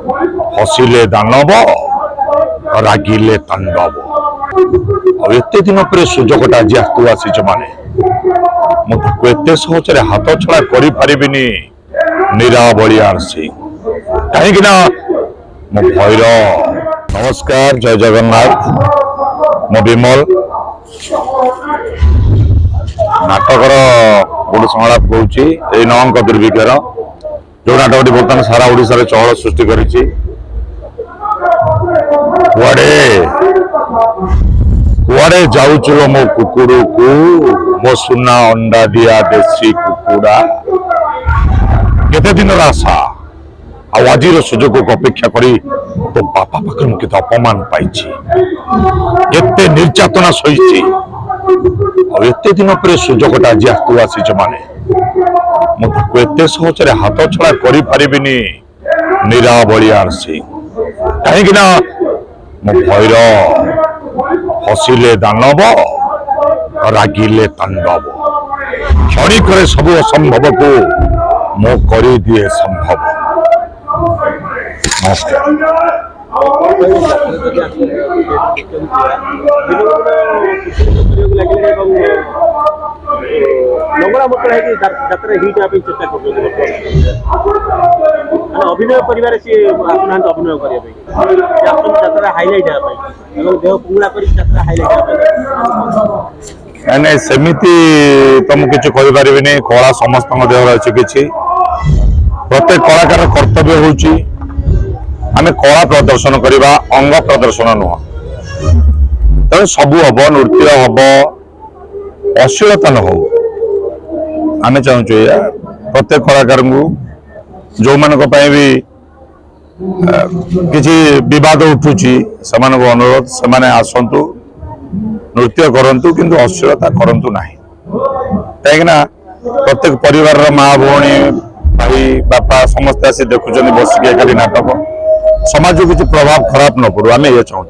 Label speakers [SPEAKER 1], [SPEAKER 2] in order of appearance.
[SPEAKER 1] हसिले दानव रागिले तांडव एत दिन पर सुजोगटा आज हाथ आसी माने मुझे सहजरे हाथ छड़ा कर पारिनी निरावलियार सिंह कहीं मो भैर नमस्कार जय जगन्नाथ मो विमल नाटकर गोटे संलाप कौन नवंक दुर्भिक्षर जो नाटक बर्तमान सारा ओडिशा रे चहल सृष्टि करिछि कुआड़े जाऊचुलो मो कुकुड़ू को मो सुना अंडा दिया देसी कुकुड़ा केते दिन आशा आज सुजोग को अपेक्षा करी तो बापा पाखे मुझे अपमान पाई एते निर्यातना सही एत दिन पर सुजोगटा आज हाथ आसी माने मुझे सहजरे हाथ छड़ा कर पारिनी निरावलियार सिंह कहीं मो भैर हसिले दानव रागिले तांडव क्षणिक सब असंभव को मो कर दिए संभव। नमस्कार।
[SPEAKER 2] अभिनय कर अभिनय हाइलाइट देह पुंगड़ा कर
[SPEAKER 1] नहीं सेमिति तो मुझे किसी कही कला समस्त देह अच्छी किसी प्रत्येक कलाकार कर्तव्य होची आम कला प्रदर्शन करवा अंग प्रदर्शन नुह तेज सबू हम नृत्य हम अश्लीलता न हो आम चाहूँ प्रत्येक कलाकार को जो मान भी किसी बद उठुची से अनुरोध से आसतु नृत्य करंतु किंतु अश्लीलता करंतु नहीं कहीं प्रत्येक परिवार माँ भौणी भाई बापा समस्ते आसी देखुं बसिक एकाठी नाटक समाज को किसी प्रभाव खराब न पड़ू आम ये चाहूँ।